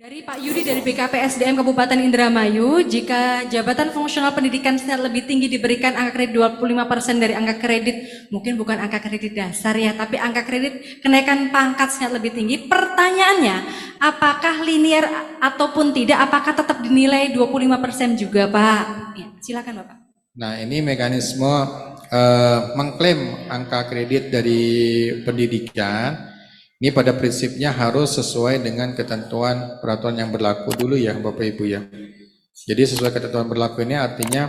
Dari Pak Yudi dari BKPSDM Kabupaten Indramayu, jika jabatan fungsional pendidikan senat lebih tinggi diberikan angka kredit 25% dari angka kredit, mungkin bukan angka kredit dasar ya, tapi angka kredit kenaikan pangkat senat lebih tinggi. Pertanyaannya, apakah linear ataupun tidak, apakah tetap dinilai 25% juga Pak? Ya, silakan Bapak. Nah, ini mekanisme mengklaim angka kredit dari pendidikan. Ini pada prinsipnya harus sesuai dengan ketentuan peraturan yang berlaku dulu ya Bapak Ibu ya. Jadi sesuai ketentuan berlaku ini artinya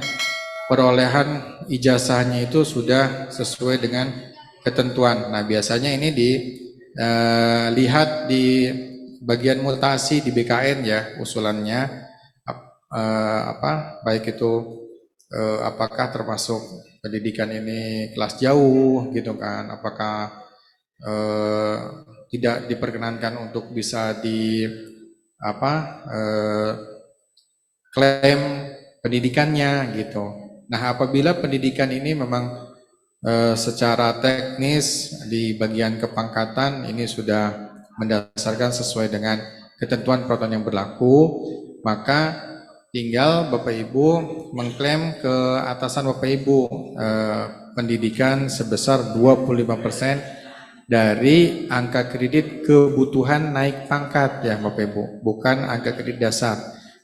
perolehan ijazahnya itu sudah sesuai dengan ketentuan. Nah, biasanya ini dilihat di bagian mutasi di BKN ya usulannya baik itu apakah termasuk pendidikan ini kelas jauh gitu kan, apakah tidak diperkenankan untuk bisa klaim pendidikannya gitu. Nah, apabila pendidikan ini memang secara teknis di bagian kepangkatan ini sudah mendasarkan sesuai dengan ketentuan peraturan yang berlaku, maka tinggal Bapak Ibu mengklaim ke atasan Bapak Ibu pendidikan sebesar 25% dari angka kredit kebutuhan naik pangkat ya Bapak Ibu, bukan angka kredit dasar.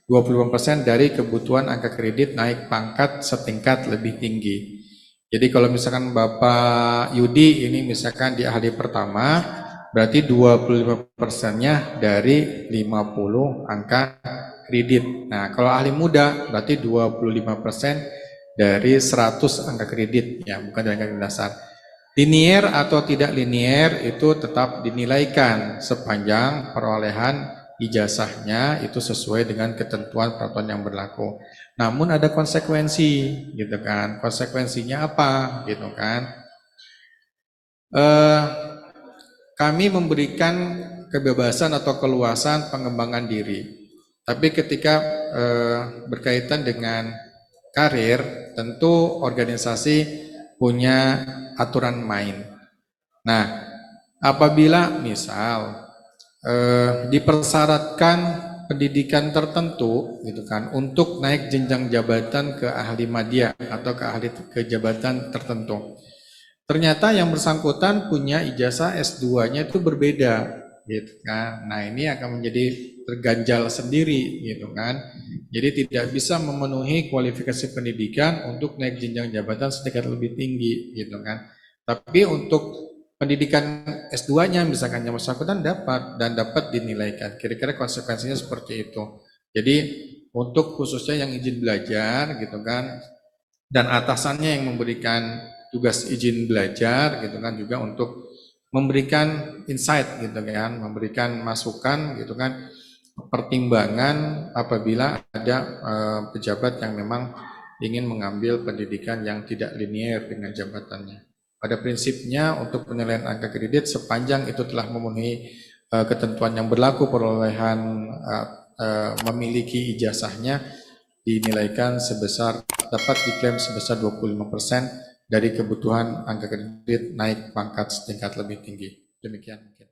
25% dari kebutuhan angka kredit naik pangkat setingkat lebih tinggi. Jadi kalau misalkan Bapak Yudi ini misalkan di ahli pertama, berarti 25%-nya dari 50 angka kredit. Nah, kalau ahli muda berarti 25% dari 100 angka kredit ya, bukan dari angka kredit dasar. Linier atau tidak linier itu tetap dinilaikan sepanjang perolehan ijazahnya itu sesuai dengan ketentuan peraturan yang berlaku. Namun ada konsekuensi gitu kan. Konsekuensinya apa gitu kan? Kami memberikan kebebasan atau keluasan pengembangan diri. Tapi ketika berkaitan dengan karir, tentu organisasi punya aturan main. Nah, apabila misal dipersyaratkan pendidikan tertentu gitu kan untuk naik jenjang jabatan ke ahli madya atau ke jabatan tertentu. Ternyata yang bersangkutan punya ijazah S2-nya itu berbeda gitu kan. Nah, ini akan menjadi terganjal sendiri gitu kan. Jadi tidak bisa memenuhi kualifikasi pendidikan untuk naik jenjang jabatan setingkat lebih tinggi gitu kan. Tapi untuk pendidikan S2-nya misalkan yang bersangkutan dapat dinilaikan. Kira-kira konsekuensinya seperti itu. Jadi untuk khususnya yang izin belajar gitu kan dan atasannya yang memberikan tugas izin belajar gitu kan juga untuk memberikan insight gitu kan, memberikan masukan gitu kan, pertimbangan apabila ada pejabat yang memang ingin mengambil pendidikan yang tidak linier dengan jabatannya. Pada prinsipnya untuk penilaian angka kredit sepanjang itu telah memenuhi ketentuan yang berlaku perolehan memiliki ijazahnya dinilaikan dapat diklaim sebesar 25% dari kebutuhan angka kredit naik pangkat setingkat lebih tinggi. Demikian mungkin.